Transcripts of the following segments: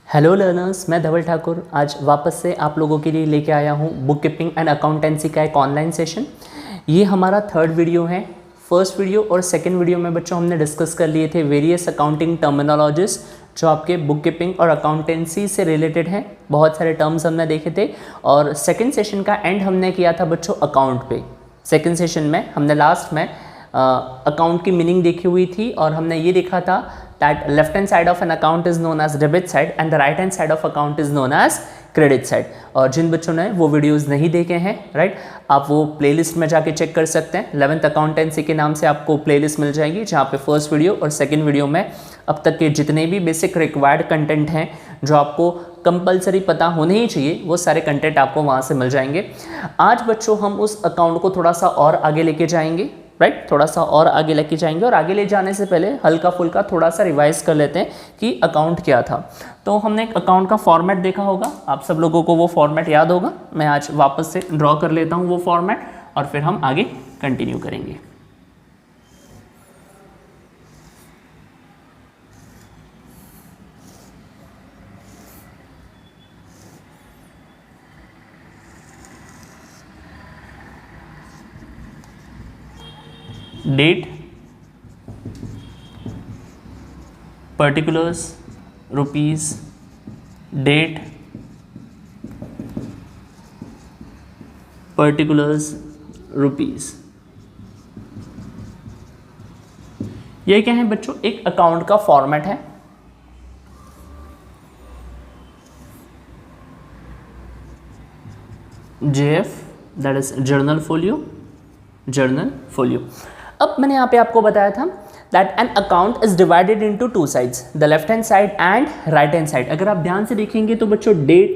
Hello learners, मैं धवल ठाकुर आज वापस से आप लोगों के लिए लेके आया हूँ बुक कीपिंग एंड अकाउंटेंसी का एक ऑनलाइन सेशन। ये हमारा थर्ड वीडियो है। फर्स्ट वीडियो और सेकंड वीडियो में बच्चों हमने डिस्कस कर लिए थे वेरियस अकाउंटिंग टर्मिनोलॉजीज जो आपके बुक कीपिंग और अकाउंटेंसी से रिलेटेड हैं। बहुत सारे टर्म्स हमने देखे थे और सेकेंड सेशन का एंड हमने किया था बच्चों अकाउंट पे। सेकेंड सेशन में हमने लास्ट में अकाउंट की मीनिंग देखी हुई थी और हमने ये देखा था that left hand side of an account is known as debit side and the right hand side of account is known as credit side। और जिन बच्चों ने वो वीडियोस नहीं देखे हैं राइट, आप वो प्लेलिस्ट में जाके चेक कर सकते हैं। 11th अकाउंटेंसी के नाम से आपको प्लेलिस्ट मिल जाएगी जहाँ पे फर्स्ट वीडियो और सेकंड वीडियो में अब तक के जितने भी बेसिक रिक्वायर्ड कंटेंट हैं जो आपको कंपलसरी पता होने ही चाहिए वो सारे कंटेंट आपको वहाँ से मिल जाएंगे। आज बच्चों हम उस अकाउंट को थोड़ा सा और आगे लेके जाएंगे राइट, थोड़ा सा और आगे लेके जाएंगे और आगे ले जाने से पहले हल्का फुल्का थोड़ा सा रिवाइज कर लेते हैं कि अकाउंट क्या था। तो हमने एक अकाउंट का फॉर्मेट देखा होगा, आप सब लोगों को वो फॉर्मेट याद होगा। मैं आज वापस से ड्रॉ कर लेता हूँ वो फॉर्मेट और फिर हम आगे कंटिन्यू करेंगे। Date, particulars, rupees, date, particulars, rupees. ये क्या है बच्चों, एक अकाउंट का फॉर्मेट है। JF that is journal folio, journal folio. अब मैंने यहाँ पे आपको बताया था that an account is divided into two sides, the left hand side and right hand side. अगर आप ध्यान से देखेंगे तो बच्चों डेट,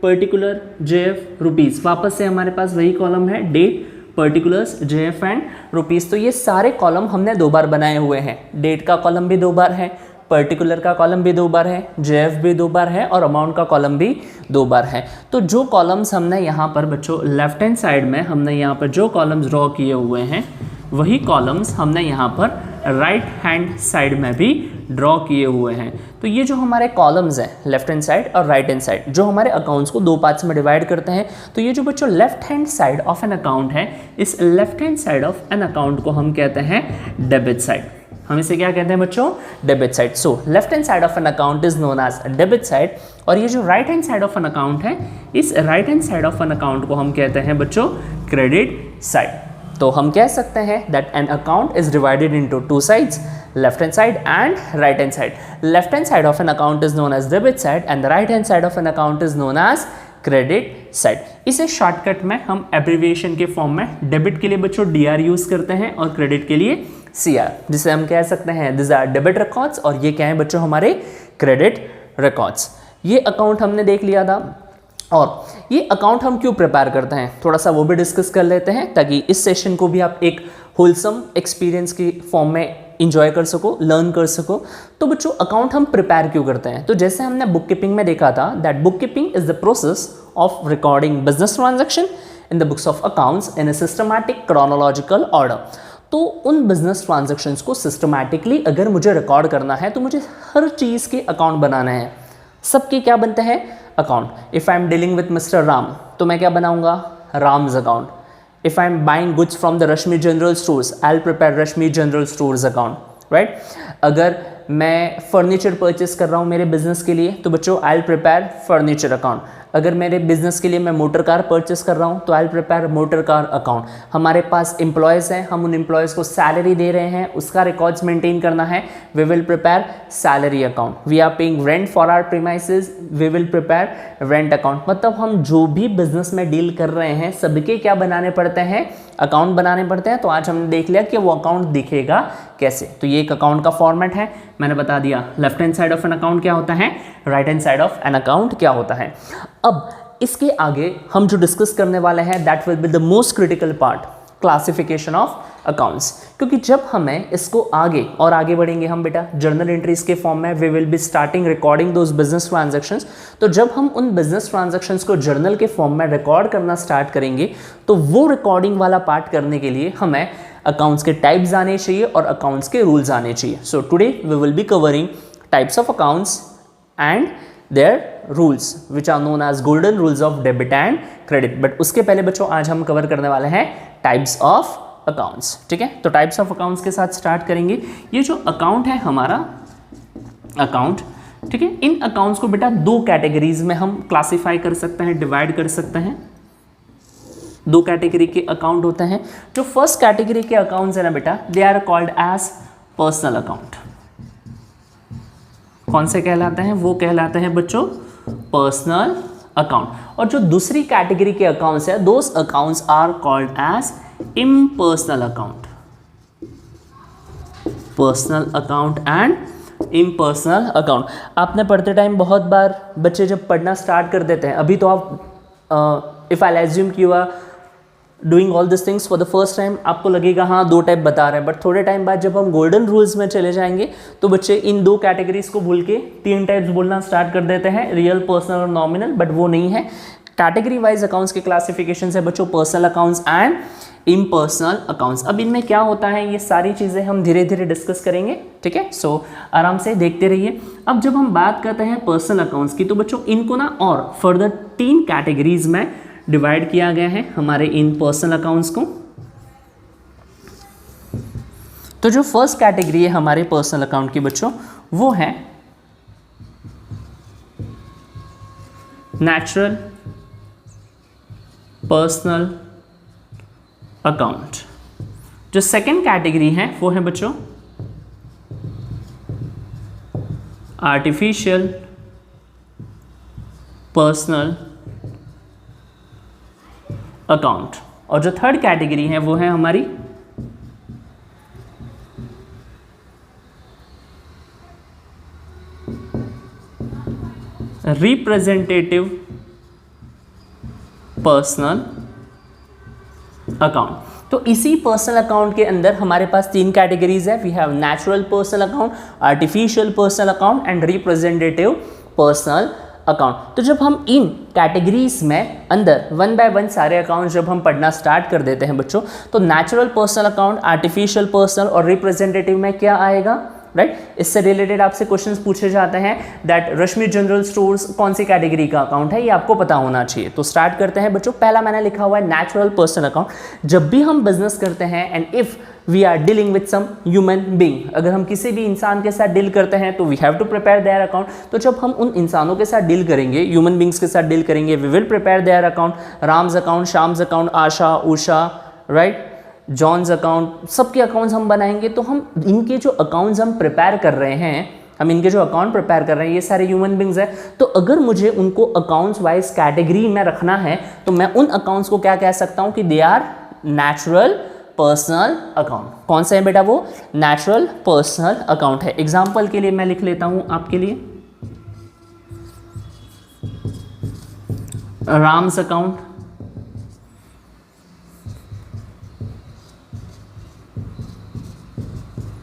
पर्टिकुलर, जेएफ, रुपीस, वापस से हमारे पास वही कॉलम है date, particulars, JF and rupees. तो ये सारे कॉलम हमने दो बार बनाए हुए हैं। डेट का कॉलम भी दो बार है, पर्टिकुलर का कॉलम भी दो बार है, जेएफ भी दो बार है और अमाउंट का कॉलम भी दो बार है। तो जो कॉलम्स हमने यहाँ पर बच्चों लेफ्ट हैंड साइड में हमने यहाँ पर जो कॉलम्स ड्रॉ किए हुए हैं वही कॉलम्स हमने यहाँ पर राइट हैंड साइड में भी ड्रॉ किए हुए हैं। तो ये जो हमारे कॉलम्स हैं लेफ्ट हैंड साइड और राइट हैंड साइड जो हमारे अकाउंट्स को दो पार्ट्स में डिवाइड करते हैं। तो ये जो बच्चों left hand side of an account है, इस left hand side of an account को हम कहते हैं डेबिट साइड। हम इसे क्या कहते हैं बच्चों, debit side. So left hand side of an account is known as debit side और ये जो right hand side of an account है, इस right hand side of an account को हम कहते हैं बच्चों क्रेडिट साइड। तो हम कह सकते हैं that an account is divided into two sides, left hand side and right hand side. Left hand side of an account is known as debit side and the right hand side of an account is known as credit side. इसे shortcut में हम abbreviation के form में debit के लिए बच्चों D R use करते हैं और क्रेडिट के लिए सीआर, जिसे हम कह सकते हैं दिस आर डेबिट रिकॉर्ड्स और ये क्या है बच्चों हमारे क्रेडिट रिकॉर्ड्स। ये अकाउंट हमने देख लिया था और ये अकाउंट हम क्यों प्रिपेयर करते हैं थोड़ा सा वो भी डिस्कस कर लेते हैं ताकि इस सेशन को भी आप एक होलसम एक्सपीरियंस की फॉर्म में इंजॉय कर सको, लर्न कर सको। तो बच्चों अकाउंट हम प्रिपेयर क्यों करते हैं, तो जैसे हमने बुक कीपिंग में देखा था that book keeping is the process of recording business transaction in the books of accounts in a systematic chronological order. तो उन बिजनेस ट्रांजैक्शंस को सिस्टमैटिकली अगर मुझे रिकॉर्ड करना है तो मुझे हर चीज़ के अकाउंट बनाना है। सबके क्या बनते हैं account. If I am dealing with mister Ram तो मैं क्या बनाऊंगा, Ram's account. If I am buying goods from the Rashmi general stores I will prepare Rashmi general stores account right. अगर मैं फर्नीचर परचेस कर रहा हूँ मेरे बिजनेस के लिए तो बच्चों I will prepare furniture account. अगर मेरे बिजनेस के लिए मैं मोटर कार परचेस कर रहा हूँ तो I will prepare motor car account. हमारे पास एम्प्लॉयज़ हैं, हम उन एम्प्लॉयज़ को सैलरी दे रहे हैं, उसका रिकॉर्ड्स मेंटेन करना है, we will prepare salary account. We are paying rent for our premises, we will prepare rent account. मतलब हम जो भी बिजनेस में डील कर रहे हैं सबके क्या बनाने पड़ते हैं, अकाउंट बनाने पड़ते हैं। तो आज हमने देख लिया कि वो अकाउंट दिखेगा कैसे। तो ये एक अकाउंट का फॉर्मेट है, मैंने बता दिया left hand side of an account क्या होता है, right hand side of an account क्या होता है। अब इसके आगे हम जो डिस्कस करने वाले हैं that will be the most critical part, classification of accounts. क्योंकि जब हमें इसको आगे और आगे बढ़ेंगे हम बेटा जर्नल एंट्रीज के फॉर्म में we will be starting recording those business transactions. तो जब हम उन बिजनेस ट्रांजैक्शंस को जर्नल के फॉर्म में रिकॉर्ड करना स्टार्ट करेंगे तो वो रिकॉर्डिंग वाला पार्ट करने के लिए हमें अकाउंट्स के टाइप्स आने चाहिए और अकाउंट्स के रूल्स आने चाहिए। So today we will be covering types of accounts and their rules which are known as golden rules of debit and credit. But उसके पहले बच्चों आज हम कवर करने वाले हैं टाइप्स ऑफ अकाउंट्स, ठीक है। तो टाइप्स ऑफ अकाउंट्स के साथ स्टार्ट करेंगे। ये जो अकाउंट है हमारा अकाउंट, ठीक है, इन अकाउंट्स को बेटा दो कैटेगरीज में हम क्लासिफाई कर सकते हैं, डिवाइड कर सकते हैं। दो कैटेगरी के अकाउंट होते हैं। जो फर्स्ट कैटेगरी के अकाउंट्स है ना बेटा, they are called as personal account. कौन से कहलाते हैं? वो कहलाते हैं बच्चों पर्सनल अकाउंट। और जो दूसरी कैटेगरी के अकाउंट्स है, those accounts are called as impersonal account. Personal account and impersonal account. आपने पढ़ते टाइम बहुत बार बच्चे जब पढ़ना स्टार्ट कर देते हैं, अभी तो आप इफ आई एज्यूम कि you are doing all this things for the first time, आपको लगेगा हाँ दो टाइप बता रहे हैं, बट थोड़े टाइम बाद जब हम गोल्डन रूल्स में चले जाएंगे तो बच्चे इन दो कैटेगरीज को भूल के तीन टाइप्स बोलना स्टार्ट कर देते हैं, रियल, पर्सनल और नॉमिनल। बट वो नहीं है। कैटेगरी वाइज अकाउंट्स के क्लासिफिकेशन है बच्चों personal accounts and impersonal accounts. अब इनमें क्या होता है ये सारी चीज़ें हम धीरे धीरे डिस्कस करेंगे, ठीक है। सो आराम से देखते रहिए। अब जब हम बात करते हैं पर्सनल अकाउंट्स की, तो बच्चों इनको ना और फर्दर तीन कैटेगरीज में डिवाइड किया गया है हमारे इन पर्सनल अकाउंट्स को। तो जो फर्स्ट कैटेगरी है हमारे पर्सनल अकाउंट की बच्चों, वो है नेचुरल पर्सनल अकाउंट। जो सेकंड कैटेगरी है वो है बच्चों आर्टिफिशियल पर्सनल अकाउंट। और जो थर्ड कैटेगरी है वो है हमारी रिप्रेजेंटेटिव पर्सनल अकाउंट। तो इसी पर्सनल अकाउंट के अंदर हमारे पास तीन कैटेगरीज है। We have natural personal account, artificial personal account and representative personal account. तो जब हम इन कैटेगरीज में अंदर वन बाय वन सारे अकाउंट जब हम पढ़ना स्टार्ट कर देते हैं बच्चों, तो natural personal account, artificial personal और रिप्रेजेंटेटिव में क्या आएगा, राइट। इससे रिलेटेड आपसे क्वेश्चंस पूछे जाते हैं दैट रश्मि जनरल स्टोर्स कौन सी कैटेगरी का अकाउंट है, ये आपको पता होना चाहिए। तो स्टार्ट करते हैं बच्चों। पहला मैंने लिखा हुआ है नेचुरल पर्सनल अकाउंट। जब भी हम बिजनेस करते हैं and if we are dealing with some human being, अगर हम किसी भी इंसान के साथ डील करते हैं तो we have to prepare their account. तो जब हम उन इंसानों के साथ डील करेंगे, ह्यूमन बींग्स के साथ डील करेंगे, we will prepare their account. Ram's account, Shyam's account, Asha, Usha, right, John's account, सबके अकाउंट्स हम बनाएंगे। तो हम इनके जो अकाउंट्स हम प्रिपेयर कर रहे हैं, हम इनके जो अकाउंट प्रिपेयर कर रहे हैं, ये सारे ह्यूमन बींग्स हैं। तो अगर मुझे उनको अकाउंट्स वाइज कैटेगरी में रखना है तो मैं उन अकाउंट्स को क्या कह सकता हूं कि they are natural personal account. कौन सा है बेटा? वो नेचुरल पर्सनल अकाउंट है। एग्जाम्पल के लिए मैं लिख लेता हूं आपके लिए, Ram's account,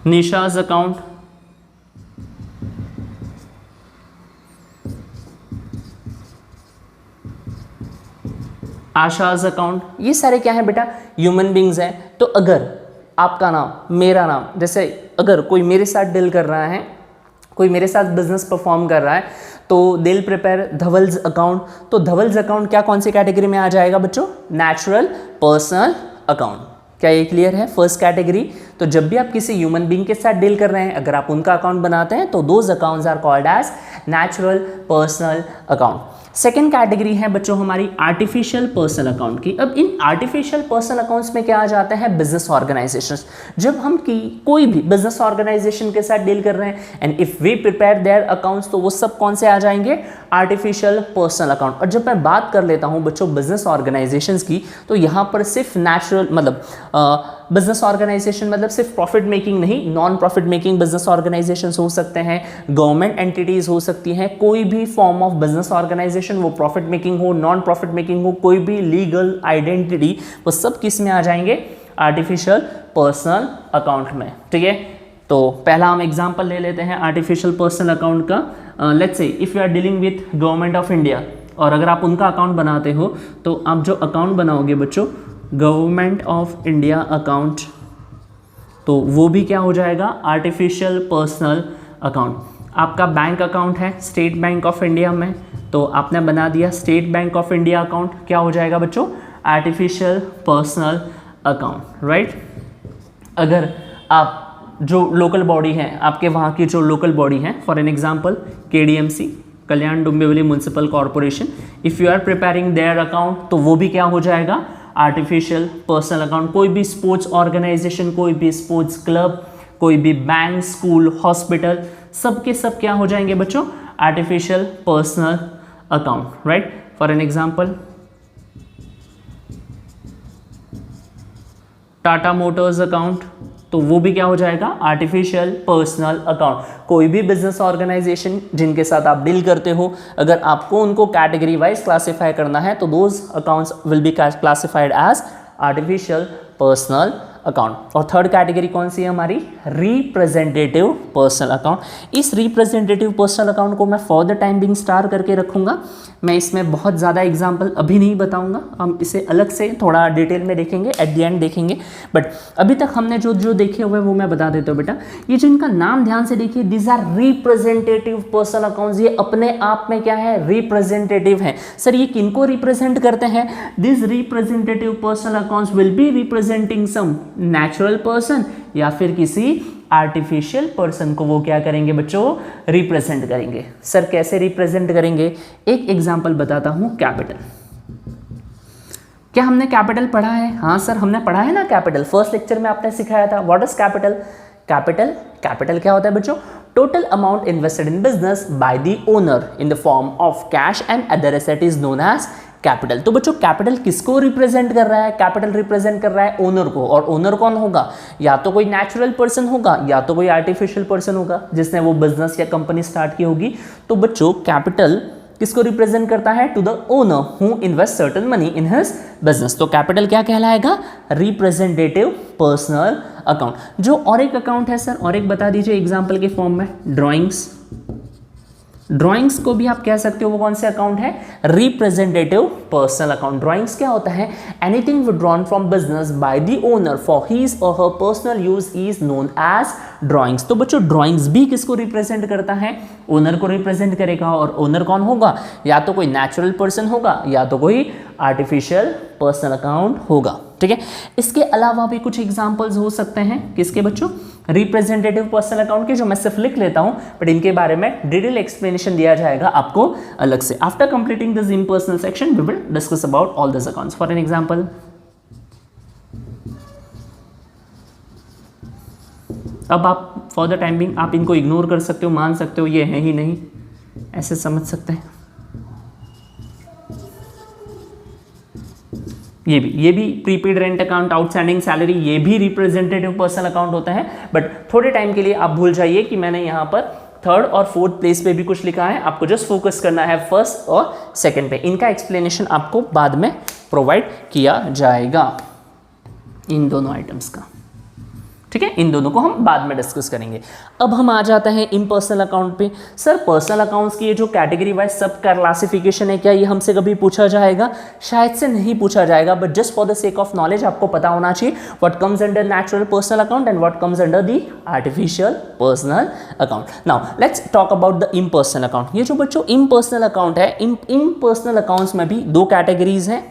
Nisha's account, Asha's account. ये सारे क्या है बेटा? ह्यूमन बींग्स हैं। तो अगर आपका नाम, मेरा नाम, जैसे अगर कोई मेरे साथ डील कर रहा है, कोई मेरे साथ बिजनेस परफॉर्म कर रहा है, तो दे विल प्रिपेयर धवल्स अकाउंट। तो धवल्स अकाउंट क्या कौन सी कैटेगरी में आ जाएगा बच्चों? Natural personal account. क्या ये क्लियर है? First category. तो जब भी आप किसी ह्यूमन बीइंग के साथ डील कर रहे हैं, अगर आप उनका अकाउंट बनाते हैं तो those accounts are called as natural personal account. Second category है बच्चों हमारी आर्टिफिशियल पर्सनल अकाउंट की। अब इन आर्टिफिशियल पर्सनल अकाउंट्स में क्या आ जाता है? Business organisations. जब हम कोई भी बिजनेस ऑर्गेनाइजेशन के साथ डील कर रहे हैं and if we prepare their accounts, तो वो सब कौन से आ जाएंगे? Artificial personal account. और जब मैं बात कर लेता हूं बच्चों बिजनेस ऑर्गेनाइजेशंस की, तो यहां पर सिर्फ नेचुरल मतलब बिजनेस ऑर्गेनाइजेशन मतलब सिर्फ प्रॉफिट मेकिंग नहीं, non profit making business organisations हो सकते हैं, गवर्नमेंट एंटिटीज हो सकती हैं, कोई भी फॉर्म ऑफ बिजनेस ऑर्गेनाइजेशन, वो प्रॉफिट मेकिंग हो, नॉन प्रॉफिट मेकिंग हो, कोई भी लीगल आइडेंटिटी, वो सब किस में आ जाएंगे? आर्टिफिशियल पर्सनल अकाउंट में, ठीक है। तो पहला हम एग्जांपल ले लेते हैं आर्टिफिशियल पर्सनल अकाउंट का। Let's say if you are dealing with government of India, और अगर आप उनका अकाउंट बनाते हो तो आप जो अकाउंट बनाओगे बच्चों गवर्नमेंट ऑफ इंडिया अकाउंट, तो वो भी क्या हो जाएगा? Artificial personal account. आपका बैंक अकाउंट है स्टेट बैंक ऑफ इंडिया में, तो आपने बना दिया state bank of India account, क्या हो जाएगा बच्चों, आर्टिफिशियल पर्सनल अकाउंट, राइट। अगर आप जो लोकल बॉडी है, आपके वहाँ की जो लोकल बॉडी है, for an example KDMC, Kalyan Dombivli municipal corporation, if you are preparing their account, तो वो भी क्या हो जाएगा, आर्टिफिशियल पर्सनल अकाउंट। कोई भी स्पोर्ट्स ऑर्गेनाइजेशन, कोई भी स्पोर्ट्स क्लब, कोई भी बैंक, स्कूल, हॉस्पिटल, सब के सब क्या हो जाएंगे बच्चों, artificial personal account, right. For an example Tata Motors account, तो वो भी क्या हो जाएगा, आर्टिफिशियल पर्सनल अकाउंट। कोई भी बिजनेस ऑर्गेनाइजेशन जिनके साथ आप डील करते हो, अगर आपको उनको कैटेगरी वाइज क्लासिफाई करना है, तो those accounts will be classified as artificial personal account. और थर्ड कैटेगरी कौन सी है हमारी, रिप्रेजेंटेटिव पर्सनल अकाउंट। इस रिप्रेजेंटेटिव पर्सनल अकाउंट को मैं for the time being star करके रखूंगा। मैं इसमें बहुत ज़्यादा एग्जांपल अभी नहीं बताऊंगा, हम इसे अलग से थोड़ा डिटेल में देखेंगे, एट द एंड देखेंगे। बट अभी तक हमने जो जो देखे हुए वो मैं बता देता हूँ बेटा। ये जो इनका नाम ध्यान से देखिए, this are representative personal accounts. ये अपने आप में क्या है, रिप्रेजेंटेटिव है। सर ये किनको रिप्रेजेंट करते हैं, this representative personal accounts will be representing some natural person या फिर किसी आर्टिफिशियल पर्सन को वो क्या करेंगे बच्चों, रिप्रेजेंट करेंगे। सर कैसे रिप्रेजेंट करेंगे, एक एग्जांपल बताता हूं, कैपिटल। क्या हमने कैपिटल पढ़ा है, हाँ सर हमने पढ़ा है ना कैपिटल, फर्स्ट लेक्चर में आपने सिखाया था। व्हाट इज कैपिटल, कैपिटल क्या होता है बच्चों, total amount invested in business by the owner in the form of cash and other asset is known as capital. तो बच्चों कैपिटल किसको रिप्रेजेंट कर रहा है, कैपिटल रिप्रेजेंट कर रहा है ओनर को। और ओनर कौन होगा, या तो कोई नेचुरल पर्सन होगा या तो कोई आर्टिफिशियल पर्सन होगा जिसने वो बिजनेस या कंपनी स्टार्ट की होगी। तो बच्चों कैपिटल किसको रिप्रेजेंट करता है, to the owner who invest certain money in his business. तो कैपिटल क्या कहलाएगा, रिप्रेजेंटेटिव पर्सनल अकाउंट। जो और एक अकाउंट है सर, और एक बता दीजिए एग्जांपल के फॉर्म में, ड्राइंग्स को भी आप कह सकते हो, वो कौन से अकाउंट है, रिप्रेजेंटेटिव पर्सनल अकाउंट। ड्राइंग्स क्या होता है, anything withdrawn from business by the owner for his और her personal use is known as drawings. तो बच्चों ड्राइंग्स भी किसको रिप्रेजेंट करता है, ओनर को रिप्रेजेंट करेगा। और ओनर कौन होगा, या तो कोई नेचुरल पर्सन होगा या तो कोई आर्टिफिशियल पर्सनल अकाउंट होगा, ठीक है। इसके अलावा भी कुछ एग्जांपल्स हो सकते हैं किसके बच्चों, रिप्रेजेंटेटिव पर्सनल अकाउंट के, जो मैं सिर्फ लिख लेता हूं, बट इनके बारे में डिटेल एक्सप्लेनेशन दिया जाएगा आपको अलग से। After completing this impersonal section we will discuss about all this accounts. For an example, अब आप फॉर द टाइम बिंग आप इनको इग्नोर कर सकते हो, मान सकते हो ये है ही नहीं, ऐसे समझ सकते हैं। ये भी prepaid rent account, outstanding salary, ये भी रिप्रेजेंटेटिव पर्सनल अकाउंट होता है। बट थोड़े टाइम के लिए आप भूल जाइए कि मैंने यहाँ पर थर्ड और फोर्थ प्लेस पे भी कुछ लिखा है, आपको जस्ट फोकस करना है फर्स्ट और सेकंड पे। इनका एक्सप्लेनेशन आपको बाद में प्रोवाइड किया जाएगा, इन दोनों आइटम्स का, ठीक है। इन दोनों को हम बाद में डिस्कस करेंगे। अब हम आ जाते हैं इम्पर्सनल अकाउंट पे। सर पर्सनल अकाउंट्स की ये जो कैटेगरी वाइज सब क्लासिफिकेशन है, क्या ये हमसे कभी पूछा जाएगा, शायद से नहीं पूछा जाएगा। But just for the sake of knowledge आपको पता होना चाहिए what comes under natural personal account and what comes under the artificial personal account. Now let's talk about the impersonal account. ये जो बच्चों इम्पर्सनल अकाउंट है, इन पर्सनल अकाउंट्स में भी दो कैटेगरीज हैं।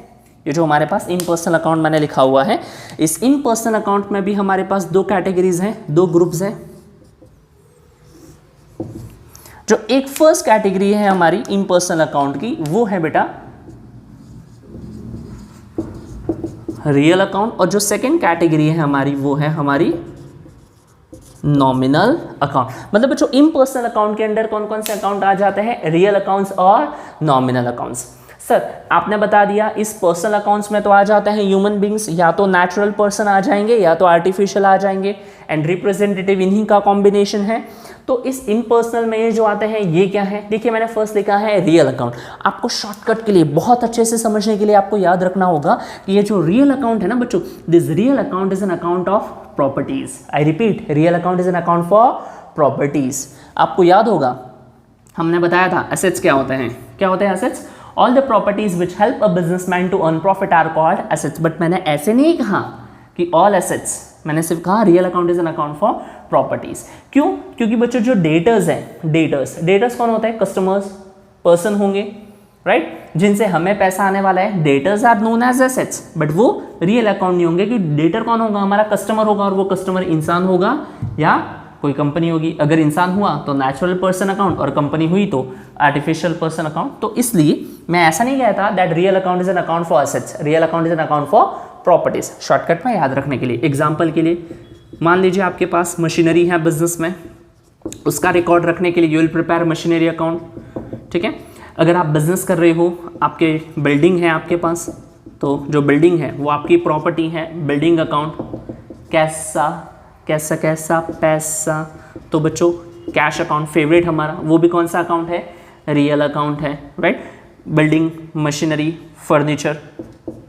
ये जो हमारे पास इम्पर्सनल अकाउंट मैंने लिखा हुआ है, इस इम्पर्सनल अकाउंट में भी हमारे पास दो कैटेगरीज हैं, दो ग्रुप्स हैं। जो एक फर्स्ट कैटेगरी है हमारी इम्पर्सनल अकाउंट की, वो है बेटा रियल अकाउंट, और जो सेकंड कैटेगरी है हमारी, वो है हमारी नॉमिनल अकाउंट। मतलब बच्चों इम्पर्सनल अकाउंट के अंदर कौन कौन से अकाउंट आ जाते हैं, रियल अकाउंट्स और नॉमिनल अकाउंट्स। सर आपने बता दिया इस पर्सनल अकाउंट्स में तो आ जाते हैं ह्यूमन बींग्स, या तो नेचुरल पर्सन आ जाएंगे या तो आर्टिफिशियल आ जाएंगे, एंड रिप्रेजेंटेटिव इन्हीं का कॉम्बिनेशन है। तो इस इम्पर्सनल में ये जो आते हैं ये क्या है, देखिए मैंने फर्स्ट लिखा है रियल अकाउंट। आपको शॉर्टकट के लिए बहुत अच्छे से समझने के लिए आपको याद रखना होगा कि ये जो रियल अकाउंट है ना बच्चों, this real account is an account of properties. I repeat, real account is an account for properties. आपको याद होगा हमने बताया था एसेट्स क्या होते हैं, क्या होते हैं assets, all the properties which help a businessman to earn profit are called assets। But मैंने ऐसे नहीं कहा कि all assets मैंने सिर्फ कहा real account is an account for properties. क्यों? क्योंकि बच्चों जो डेटर्स हैं, डेटर्स कौन होता है? कस्टमर्स, पर्सन होंगे, राइट, जिनसे हमें पैसा आने वाला है। Debtors are known as assets, but वो रियल अकाउंट नहीं होंगे, क्योंकि डेटर कौन होगा? हमारा कस्टमर होगा, और वो कस्टमर इंसान होगा या कोई कंपनी होगी। अगर इंसान हुआ तो नेचुरल पर्सन अकाउंट, और कंपनी हुई तो आर्टिफिशियल पर्सन अकाउंट। तो इसलिए मैं ऐसा नहीं कहता that real account is an account for assets, real account is an account for properties. Shortcut में याद रखने के लिए, एग्जाम्पल के लिए, मान लीजिए आपके पास मशीनरी है बिजनेस में, उसका रिकॉर्ड रखने के लिए you will prepare machinery account. ठीक है, अगर आप बिजनेस कर रहे हो, आपके बिल्डिंग है आपके पास, तो जो बिल्डिंग है वो आपकी प्रॉपर्टी है, बिल्डिंग अकाउंट। कैसा कैसा कैसा पैसा, तो बच्चों कैश अकाउंट फेवरेट हमारा, वो भी कौन सा अकाउंट है? रियल अकाउंट है, राइट। बिल्डिंग, मशीनरी,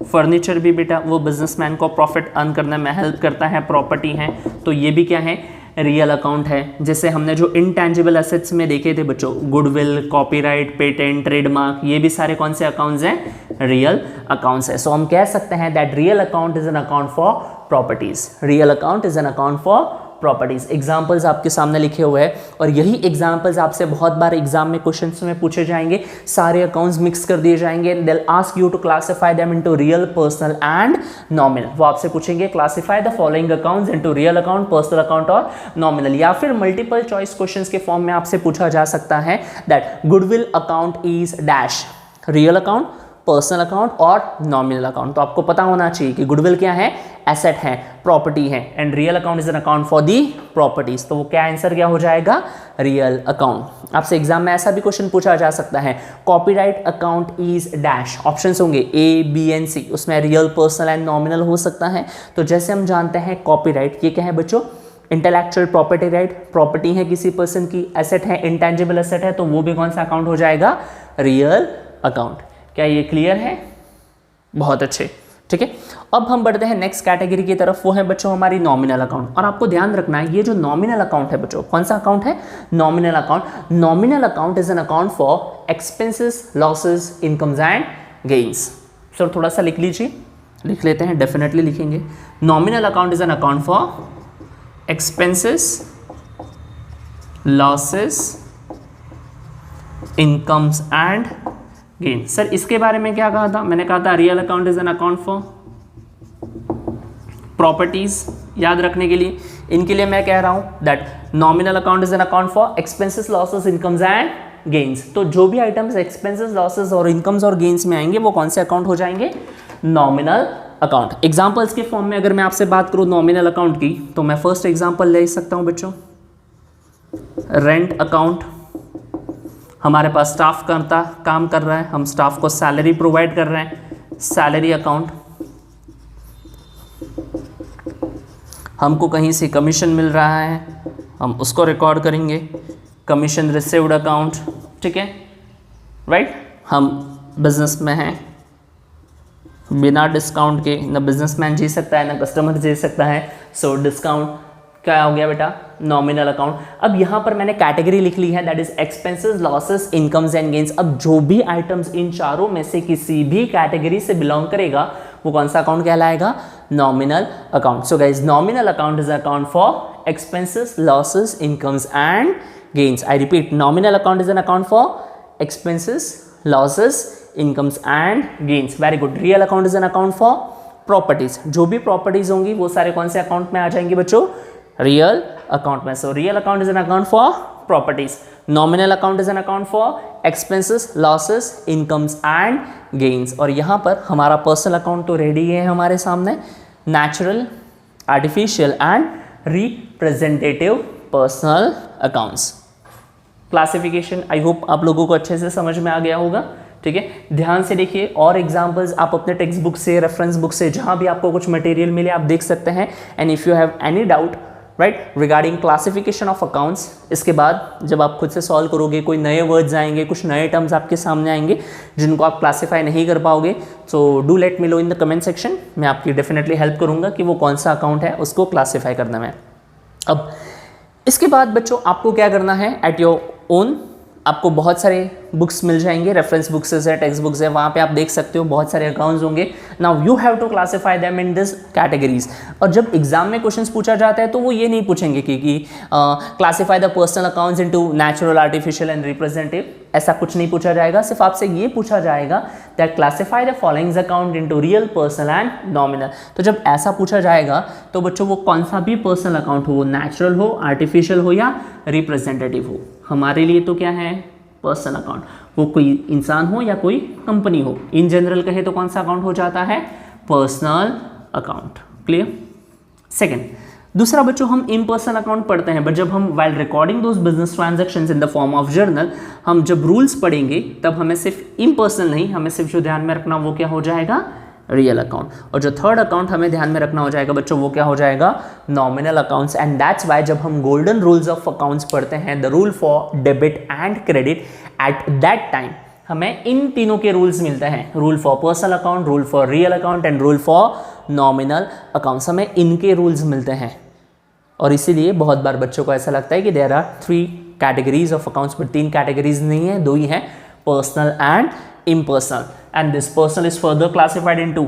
फर्नीचर भी बेटा वो बिजनेसमैन को प्रॉफिट अर्न करने में हेल्प करता है, प्रॉपर्टी है, तो ये भी क्या है? रियल अकाउंट है। जैसे हमने जो इनटैंजिबल एसेट्स में देखे थे बच्चों, गुडविल, कॉपीराइट, पेटेंट, ट्रेडमार्क, ये भी सारे कौन से अकाउंट्स हैं? रियल अकाउंट्स है। सो हम कह सकते हैं that real account is an account for properties, real account is an account for properties. Examples आपके सामने लिखे हुए हैं, और यही एग्जाम्पल्स आपसे बहुत बार एग्जाम में क्वेश्चंस में पूछे जाएंगे। सारे अकाउंट्स मिक्स कर दिए जाएंगे, they will ask you to classify them into real, personal and nominal. वो आपसे पूछेंगे classify the following accounts into real account, personal account और नॉमिनल। या फिर मल्टीपल चॉइस क्वेश्चंस के फॉर्म में आपसे पूछा जा सकता है that goodwill account is dash, real account, personal account और नॉमिनल अकाउंट। तो आपको पता होना चाहिए कि गुडविल क्या है? एसेट है, प्रॉपर्टी है, and real account is an account for the properties. तो वो क्या आंसर क्या हो जाएगा? Real account. आपसे एग्जाम में ऐसा भी क्वेश्चन पूछा जा सकता है, copyright account is dash, options होंगे ए, बी एंड सी, उसमें रियल, पर्सनल एंड नॉमिनल हो सकता है। तो जैसे हम जानते हैं कॉपीराइट ये क्या है बच्चों? इंटेलेक्चुअल प्रॉपर्टी राइट, प्रॉपर्टी है किसी पर्सन की, एसेट है, इंटेंजिबल एसेट है, तो वो भी कौन सा अकाउंट हो जाएगा? Real account. क्या ये क्लियर है? बहुत अच्छे, ठीक है। अब हम बढ़ते हैं नेक्स्ट कैटेगरी की तरफ, वो है बच्चों हमारी नॉमिनल अकाउंट। और आपको ध्यान रखना है ये जो नॉमिनल अकाउंट है बच्चों, कौन सा अकाउंट है? Nominal account. Nominal account is an account for expenses, losses, incomes and gains. Sir थोड़ा सा लिख लीजिए, लिख लेते हैं, डेफिनेटली लिखेंगे। Nominal account is an account for expenses, losses, incomes and gain. Sir इसके बारे में क्या कहा था? मैंने कहा था real account is an account for properties. याद रखने के लिए, इनके लिए मैं कह रहा हूं that nominal account is an account for expenses, losses, incomes and gains. तो जो भी आइटम्स एक्सपेंसेस, लॉसेस और इनकम्स और गेन्स में आएंगे वो कौन से अकाउंट हो जाएंगे? Nominal account. एग्जाम्पल्स के फॉर्म में अगर मैं आपसे बात करूं नॉमिनल अकाउंट की, तो मैं फर्स्ट एग्जाम्पल ले सकता हूं बच्चों, रेंट अकाउंट। हमारे पास स्टाफ काम कर रहा है, हम स्टाफ को सैलरी प्रोवाइड कर रहे हैं, सैलरी अकाउंट। हमको कहीं से कमीशन मिल रहा है, हम उसको रिकॉर्ड करेंगे, कमीशन रिसीव्ड अकाउंट, ठीक है, राइट। हम बिजनेस में हैं, बिना डिस्काउंट के न बिजनेसमैन जी सकता है, न कस्टमर जी सकता है, सो डिस्काउंट क्या हो गया बेटा? Nominal account. अब यहाँ पर मैंने कैटेगरी लिख ली है, that is expenses, losses, incomes and gains. अब जो भी आइटम्स इन चारों में से किसी भी कैटेगरी से बिलोंग करेगा वो कौन सा अकाउंट कहलाएगा? Nominal account. So guys nominal account is account for expenses, losses, incomes and gains. I repeat, nominal account is an account for expenses, losses, incomes and gains. Very good. Real account is an account for properties. जो भी properties होंगी वो सारे कौन से account में आ जाएंगे बच्चों? रियल अकाउंट में। So real account is an account for properties, nominal account is an account for expenses, losses, incomes and gains. और यहाँ पर हमारा पर्सनल अकाउंट तो रेडी है हमारे सामने, natural, artificial and representative personal accounts. Classification I hope आप लोगों को अच्छे से समझ में आ गया होगा, ठीक है। ध्यान से देखिए, और एग्जांपल्स आप अपने टेक्स्ट बुक से, रेफरेंस बुक से, जहां भी आपको कुछ मटेरियल मिले आप देख सकते हैं। And if you have any doubt right regarding classification of accounts, इसके बाद जब आप खुद से सॉल्व करोगे कोई नए वर्ड्स आएंगे, कुछ नए टर्म्स आपके सामने आएंगे जिनको आप क्लासीफाई नहीं कर पाओगे, so do let me know in the comment section. मैं आपकी डेफिनेटली हेल्प करूँगा कि वो कौन सा अकाउंट है उसको क्लासीफाई करने में। अब इसके बाद बच्चों आपको क्या करना है, एट योर ओन आपको बहुत सारे बुक्स मिल जाएंगे, रेफरेंस बुक्स है, टेक्स्ट बुक्स है, वहाँ पे आप देख सकते हो बहुत सारे अकाउंट्स होंगे. Now you have to classify them in this categories. और जब एग्जाम में क्वेश्चंस पूछा जाता है तो वो ये नहीं पूछेंगे कि classify the personal accounts into natural, artificial and representative. ऐसा कुछ नहीं पूछा जाएगा. सिर्फ आपसे ये पूछा जाएगा that classify the following account into real, personal and nominal. तो जब ऐसा पूछा जाएगा तो बच्चों वो कौन सा भी पर्सनल अकाउंट हो, वो नेचुरल हो, आर्टिफिशियल हो या रिप्रेजेंटेटिव हो, हमारे लिए तो क्या है, पर्सनल अकाउंट. वो कोई इंसान हो या कोई कंपनी हो, इन जनरल कहे तो कौन सा अकाउंट हो जाता है, पर्सनल अकाउंट. क्लियर. सेकंड, दूसरा बच्चों हम इम्पर्सनल अकाउंट पढ़ते हैं, बट जब हम while recording those business transactions in the form of journal, हम जब रूल्स पढ़ेंगे तब हमें सिर्फ इम्पर्सनल नहीं, हमें सिर्फ जो ध्यान में रखना वो क्या हो जाएगा, रियल अकाउंट. और जो थर्ड अकाउंट हमें ध्यान में रखना हो जाएगा बच्चों वो क्या हो जाएगा, nominal accounts. And that's why जब हम गोल्डन रूल्स ऑफ अकाउंट्स पढ़ते हैं, the rule for debit and credit, at that time हमें इन तीनों के रूल्स मिलते हैं. Rule for personal account, rule for real account and rule for nominal accounts. हमें इनके रूल्स मिलते हैं. और इसीलिए बहुत बार बच्चों को ऐसा लगता है कि there are 3 categories of accounts, but 3 categories नहीं है, 2 ही है, personal and impersonal. And this person is further classified into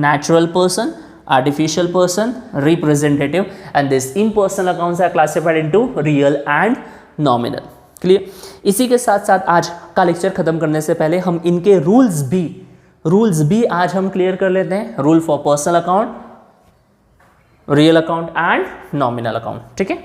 natural person, artificial person, representative, and this impersonal accounts are classified into real and nominal. Clear? इसी के साथ साथ आज का लेक्चर खत्म करने से पहले हम इनके रूल्स भी आज हम क्लियर कर लेते हैं. Rule for personal account, real account and nominal account. ठीक है.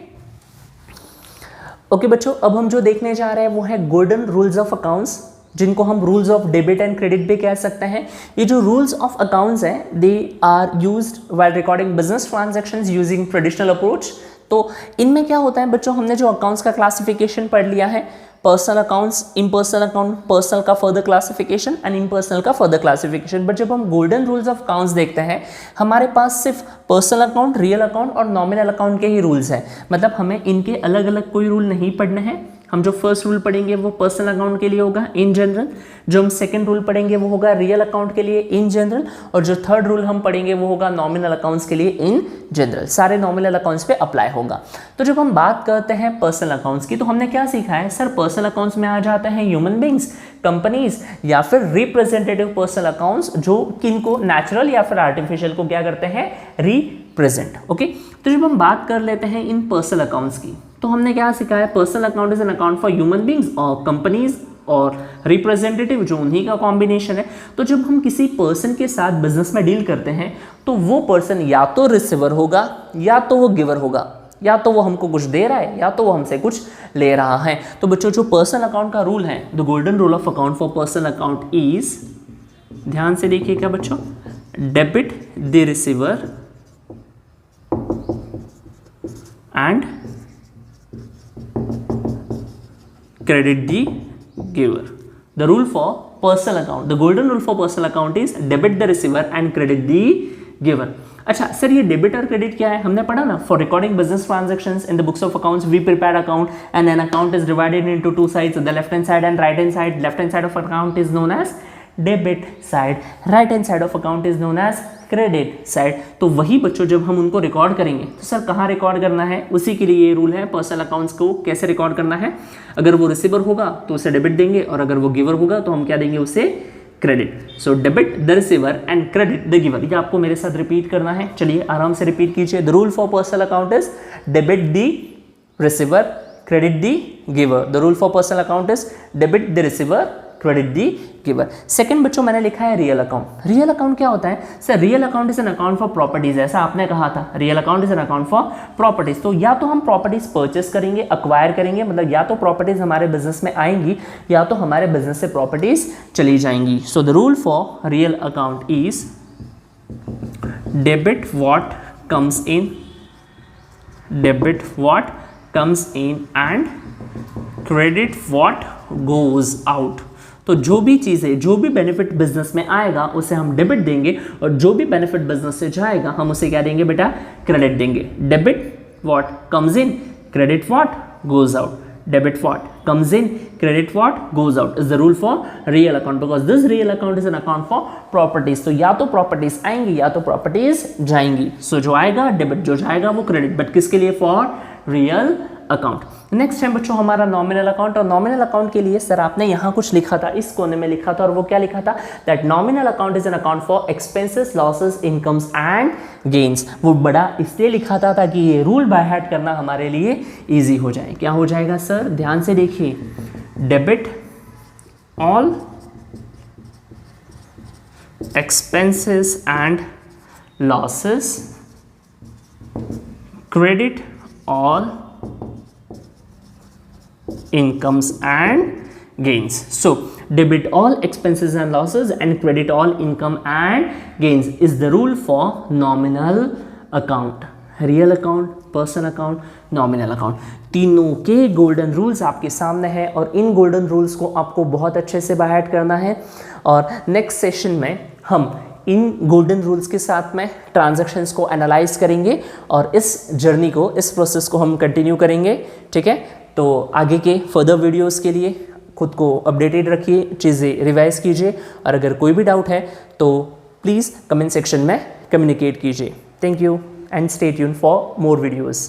ओके बच्चों, अब हम जो देखने जा रहे हैं वो है गोल्डन रूल्स ऑफ अकाउंट्स, जिनको हम rules of debit and credit भी कह सकते हैं. ये जो रूल्स ऑफ अकाउंट्स हैं they are used while recording business transactions using traditional approach. तो इनमें क्या होता है बच्चों, हमने जो अकाउंट्स का क्लासिफिकेशन पढ़ लिया है, personal accounts, impersonal account, personal का फर्दर क्लासिफिकेशन एंड इम्पर्सनल का फर्दर क्लासिफिकेशन. बट जब हम गोल्डन रूल्स ऑफ अकाउंट्स देखते हैं, हमारे पास सिर्फ पर्सनल अकाउंट, रियल अकाउंट और नॉमिनल अकाउंट के ही रूल्स हैं. मतलब हमें इनके अलग अलग कोई रूल नहीं पढ़ने हैं. हम जो फर्स्ट रूल पढ़ेंगे वो पर्सनल अकाउंट के लिए होगा इन जनरल, जो हम सेकंड रूल पढ़ेंगे वो होगा रियल अकाउंट के लिए इन जनरल, और जो थर्ड रूल हम पढ़ेंगे वो होगा नॉमिनल अकाउंट्स के लिए इन जनरल. सारे नॉमिनल अकाउंट्स पे अप्लाई होगा. तो जब हम बात करते हैं पर्सनल अकाउंट्स की, तो हमने क्या सीखा है सर, पर्सनल अकाउंट्स में आ जाते हैं ह्यूमन बींग्स, कंपनीज या फिर रिप्रेजेंटेटिव पर्सनल अकाउंट्स, जो किनको नेचुरल या फिर आर्टिफिशियल को क्या करते हैं, रिप्रेजेंट. ओके. तो जब हम बात कर लेते हैं इन पर्सनल अकाउंट्स की, तो हमने क्या सीखा है, personal account is an account for human beings और कंपनीज और रिप्रेजेंटेटिव, जो उन्हीं का कॉम्बिनेशन है. तो जब हम किसी पर्सन के साथ बिजनेस में डील करते हैं तो वो पर्सन या तो रिसीवर होगा या तो वो गिवर होगा, या तो वो हमको कुछ दे रहा है या तो वो हमसे कुछ ले रहा है. तो बच्चों जो पर्सनल अकाउंट का रूल है, the golden rule of account for personal account is, ध्यान से देखिएगा बच्चों, debit the receiver and credit the giver. The rule for personal account, the golden rule for personal account is debit the receiver and credit the giver. अच्छा sir, ये debit और credit क्या है, हमने पढ़ा ना, for recording business transactions in the books of accounts we prepare account and an account is divided into 2 sides, the left hand side and right hand side. Left hand side of account is known as debit side, right hand side of account is known as credit side. तो वही बच्चों जब हम उनको record करेंगे तो sir कहाँ record करना है, उसी के लिए ये रूल है. पर्सनल अकाउंट्स को कैसे रिकॉर्ड करना है, अगर वो रिसीवर होगा तो उसे डेबिट देंगे, और अगर वो गिवर होगा तो हम क्या देंगे, उसे credit. So debit the receiver and credit the giver. ये आपको मेरे साथ रिपीट करना है. चलिए आराम से रिपीट कीजिए. The rule for personal account is debit the receiver, credit the giver. The rule for personal account is debit the receiver, credit the giver. Second बच्चों मैंने लिखा है रियल अकाउंट. रियल अकाउंट क्या होता है sir, real account is an account for properties. ऐसा आपने कहा था, real account is an account for properties. तो या तो हम प्रॉपर्टीज परचेस करेंगे, अक्वायर करेंगे, मतलब या तो प्रॉपर्टीज हमारे बिजनेस में आएंगी या तो हमारे बिजनेस से प्रॉपर्टीज चली जाएंगी. So the rule for real account is debit what comes in, debit what comes in and credit what goes out. तो जो भी चीज़ें, जो भी बेनिफिट बिजनेस में आएगा उसे हम डेबिट देंगे, और जो भी बेनिफिट बिजनेस से जाएगा हम उसे क्या देंगे बेटा, क्रेडिट देंगे. Debit what comes in, credit what goes out. Debit what comes in, credit what goes out is the rule for real account, because this real account is an account for properties. तो या तो properties आएंगी या तो properties जाएंगी. सो जो आएगा debit, जो जाएगा वो क्रेडिट, बट किसके लिए, फॉर रियल अकाउंट। नेक्स्ट है बच्चों हमारा नॉमिनल अकाउंट, और नॉमिनल अकाउंट के लिए सर आपने यहाँ कुछ लिखा था, इस कोने में लिखा था, और वो क्या लिखा था, that nominal account is an account for expenses, losses, incomes and gains. वो बड़ा इसलिए लिखा था ताकि ये रूल बाय हार्ट करना हमारे लिए ईजी हो जाए। क्या हो जाएगा सर, ध्यान से देखिए, debit all expenses and losses, credit all incomes and gains. So debit all expenses and losses and credit all income and gains is the rule for nominal account. Real account, person account, nominal account, तीनों के golden rules आपके सामने हैं, और इन golden rules को आपको बहुत अच्छे से बाय हार्ट करना है। और नेक्स्ट सेशन में हम इन गोल्डन रूल्स के साथ में ट्रांजैक्शंस को एनालाइज करेंगे, और इस जर्नी को, इस प्रोसेस को हम कंटिन्यू करेंगे। ठीक है, तो आगे के फर्दर वीडियोस के लिए खुद को अपडेटेड रखिए, चीज़ें रिवाइज कीजिए, और अगर कोई भी डाउट है तो प्लीज़ कमेंट सेक्शन में कम्युनिकेट कीजिए। Thank you and stay tuned for more videos.